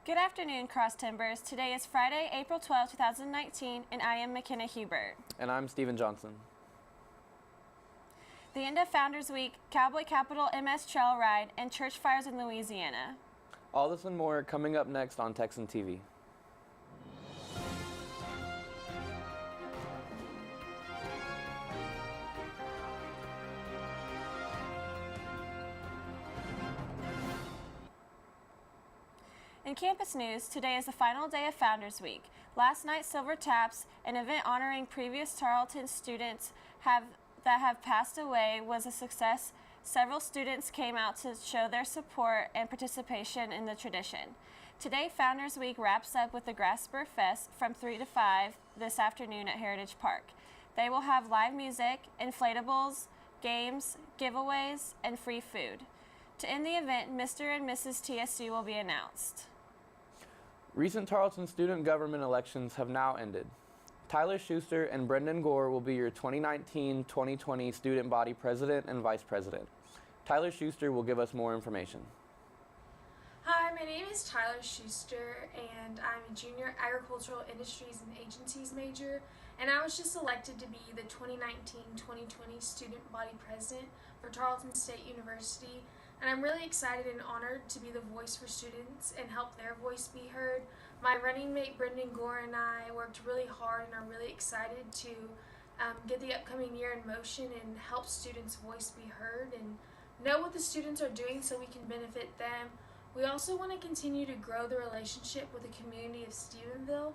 Good afternoon, Cross Timbers. Today is Friday, April 12, 2019, and I am Mckenna Hubert. And I'm Stephen Johnson. The end of Founders Week, Cowboy Capital MS Trail Ride, and church fires in Louisiana. All this and more coming up next on Texan TV. In campus news, today is the final day of Founders Week. Last night, Silver Taps, an event honoring previous Tarleton students that have passed away, was a success. Several students came out to show their support and participation in the tradition. Today, Founders Week wraps up with the Grasper Fest from 3 to 5 this afternoon at Heritage Park. They will have live music, inflatables, games, giveaways, and free food. To end the event, Mr. and Mrs. TSU will be announced. Recent Tarleton student government elections have now ended. Tyler Schuster and Brendan Gore will be your 2019-2020 student body president and vice president. Tyler Schuster will give us more information. Hi, my name is Tyler Schuster, and I'm a junior agricultural industries and agencies major, and I was just elected to be the 2019-2020 student body president for Tarleton State University. And I'm really excited and honored to be the voice for students and help their voice be heard. My running mate Brendan Gore and I worked really hard and are really excited to get the upcoming year in motion and help students' voice be heard and know what the students are doing so we can benefit them. We also want to continue to grow the relationship with the community of Stephenville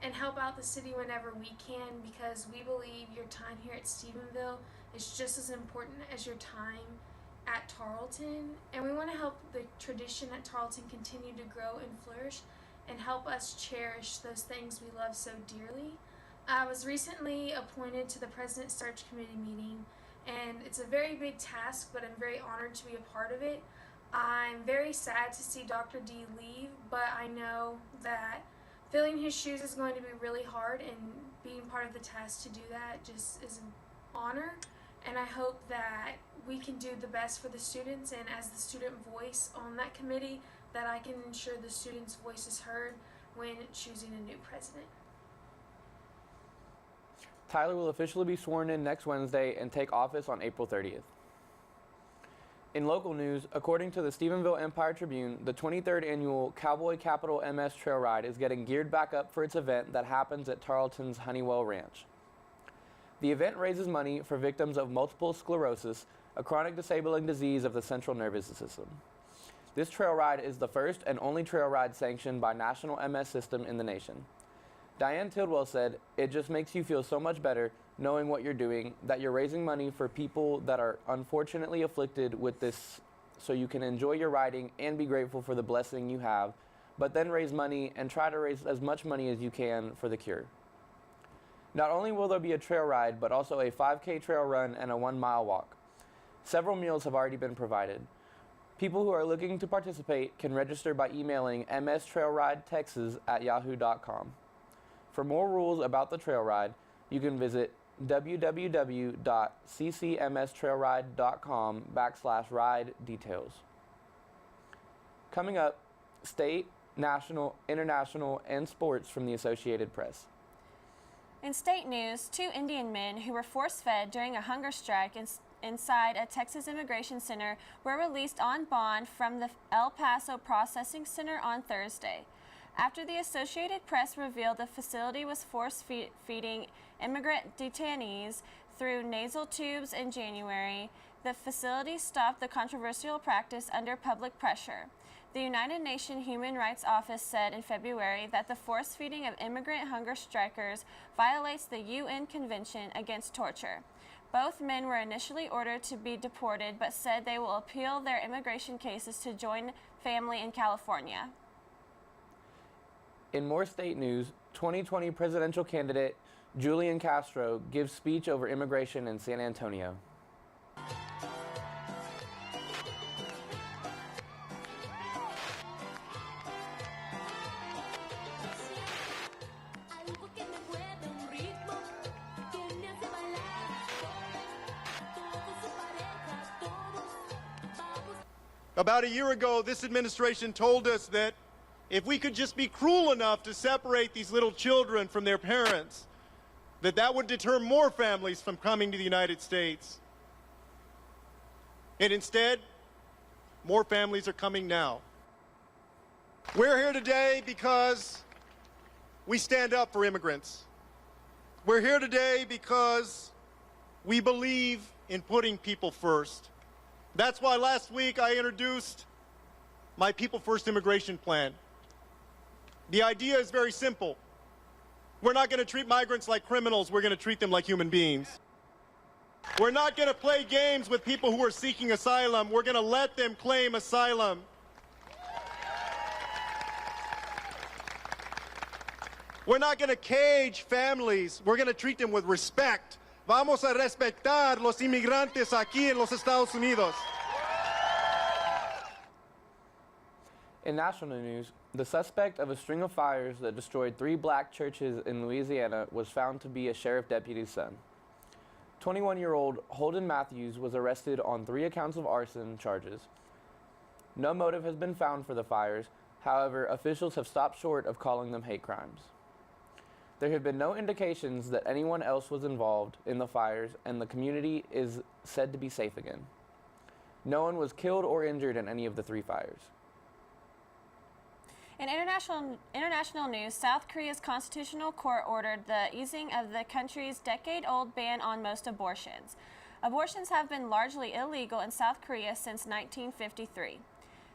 and help out the city whenever we can, because we believe your time here at Stephenville is just as important as your time at Tarleton, and we want to help the tradition at Tarleton continue to grow and flourish and help us cherish those things we love so dearly. I was recently appointed to the President's Search Committee meeting, and it's a very big task, but I'm very honored to be a part of it. I'm very sad to see Dr. D leave, but I know that filling his shoes is going to be really hard, and being part of the task to do that just is an honor. And I hope that we can do the best for the students, and as the student voice on that committee, that I can ensure the students' voice is heard when choosing a new president. Tyler will officially be sworn in next Wednesday and take office on April 30th. In local news, according to the Stephenville Empire Tribune, the 23rd annual Cowboy Capital MS Trail Ride is getting geared back up for its event that happens at Tarleton's Honeywell Ranch. The event raises money for victims of multiple sclerosis, a chronic disabling disease of the central nervous system. This trail ride is the first and only trail ride sanctioned by National MS System in the nation. Diane Tidwell said, "It just makes you feel so much better knowing what you're doing, that you're raising money for people that are unfortunately afflicted with this, so you can enjoy your riding and be grateful for the blessing you have, but then raise money and try to raise as much money as you can for the cure." Not only will there be a trail ride, but also a 5K trail run and a 1-mile walk. Several meals have already been provided. People who are looking to participate can register by emailing mstrailridetexas@yahoo.com. For more rules about the trail ride, you can visit www.ccmstrailride.com/ride details. Coming up, state, national, international, and sports from the Associated Press. In state news, 2 Indian men who were force-fed during a hunger strike inside a Texas immigration center were released on bond from the El Paso Processing Center on Thursday. After the Associated Press revealed the facility was force-feeding immigrant detainees through nasal tubes in January, the facility stopped the controversial practice under public pressure. The United Nations Human Rights Office said in February that the force-feeding of immigrant hunger strikers violates the UN Convention Against Torture. Both men were initially ordered to be deported, but said they will appeal their immigration cases to join family in California. In more state news, 2020 presidential candidate Julian Castro gives speech over immigration in San Antonio. About a year ago, this administration told us that if we could just be cruel enough to separate these little children from their parents, that would deter more families from coming to the United States. And instead, more families are coming now. We're here today because we stand up for immigrants. We're here today because we believe in putting people first. That's why last week I introduced my People First immigration plan. The idea is very simple. We're not going to treat migrants like criminals. We're going to treat them like human beings. We're not going to play games with people who are seeking asylum. We're going to let them claim asylum. We're not going to cage families. We're going to treat them with respect. Vamos a respetar los inmigrantes aquí en los Estados Unidos. In national news, the suspect of a string of fires that destroyed 3 black churches in Louisiana was found to be a sheriff deputy's son. 21-year-old Holden Matthews was arrested on 3 accounts of arson charges. No motive has been found for the fires. However, officials have stopped short of calling them hate crimes. There have been no indications that anyone else was involved in the fires, and the community is said to be safe again. No one was killed or injured in any of the 3 fires. In international news, South Korea's constitutional court ordered the easing of the country's decade-old ban on most abortions. Abortions have been largely illegal in South Korea since 1953.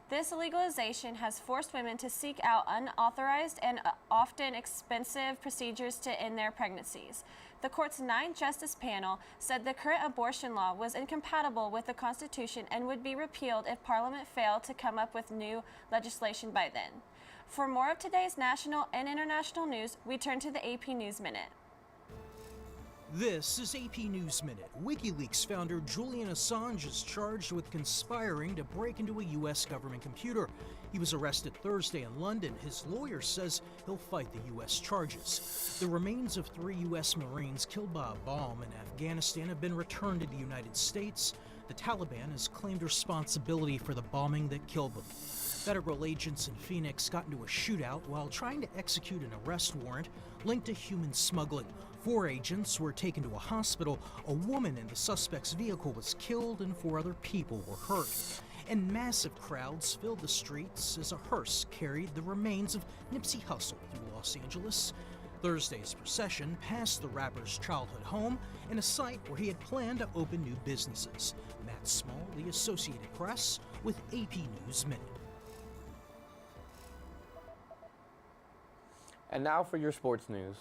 This legalization has forced women to seek out unauthorized and often expensive procedures to end their pregnancies. The court's 9-justice panel said the current abortion law was incompatible with the Constitution and would be repealed if Parliament failed to come up with new legislation by then. For more of today's national and international news, we turn to the AP News Minute. This is AP News Minute. WikiLeaks founder Julian Assange is charged with conspiring to break into a U.S. government computer. He was arrested Thursday in London. His lawyer says he'll fight the U.S. charges. The remains of 3 U.S. Marines killed by a bomb in Afghanistan have been returned to the United States. The Taliban has claimed responsibility for the bombing that killed them. Federal agents in Phoenix got into a shootout while trying to execute an arrest warrant linked to human smuggling. 4 agents were taken to a hospital. A woman in the suspect's vehicle was killed and 4 other people were hurt. And massive crowds filled the streets as a hearse carried the remains of Nipsey Hussle through Los Angeles. Thursday's procession passed the rapper's childhood home and a site where he had planned to open new businesses. Matt Small, The Associated Press, with AP News Minute. And now for your sports news.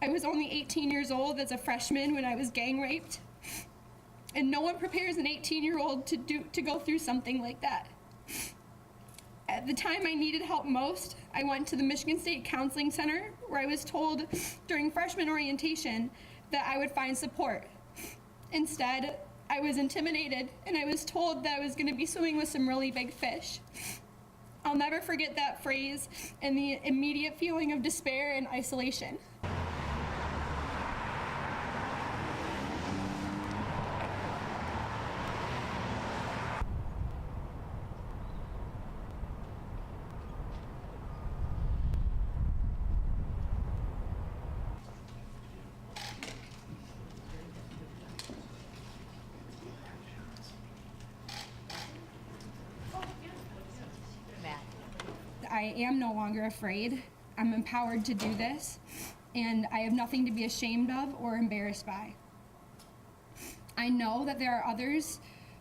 I was only 18 years old as a freshman when I was gang raped. And no one prepares an 18-year-old to go through something like that. At the time I needed help most, I went to the Michigan State Counseling Center, where I was told during freshman orientation that I would find support. Instead, I was intimidated, and I was told that I was going to be swimming with some really big fish. I'll never forget that phrase and the immediate feeling of despair and isolation. I am no longer afraid. I'm empowered to do this, and I have nothing to be ashamed of or embarrassed by. I know that there are others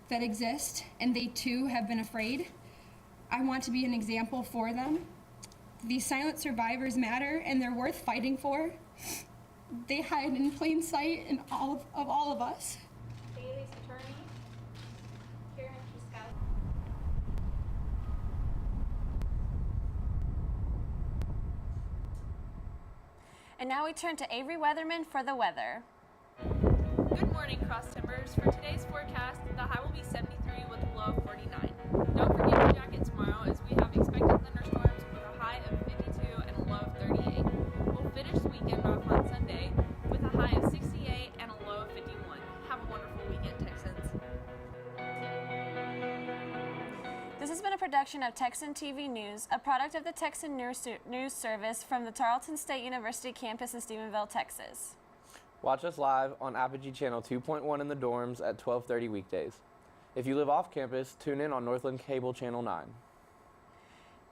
that exist, and they too have been afraid. I want to be an example for them. These silent survivors matter, and they're worth fighting for. They hide in plain sight in all of us. Bailey's attorney, Karen Truskowski. And now we turn to Avery Weatherman for the weather. Good morning, Cross Timbers. For today's forecast, the high will be 73 with a low of 49. Don't forget your jacket tomorrow as we have a production of Texan TV News, a product of the Texan News Service from the Tarleton State University campus in Stephenville, Texas. Watch us live on Apogee Channel 2.1 in the dorms at 12:30 weekdays. If you live off campus, tune in on Northland Cable Channel 9.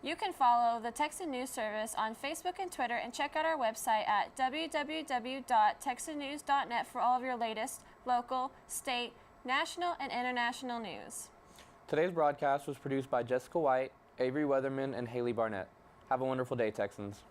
You can follow the Texan News Service on Facebook and Twitter, and check out our website at www.texannews.net for all of your latest local, state, national, and international news. Today's broadcast was produced by Jessica White, Avery Weatherman, and Haley Barnett. Have a wonderful day, Texans.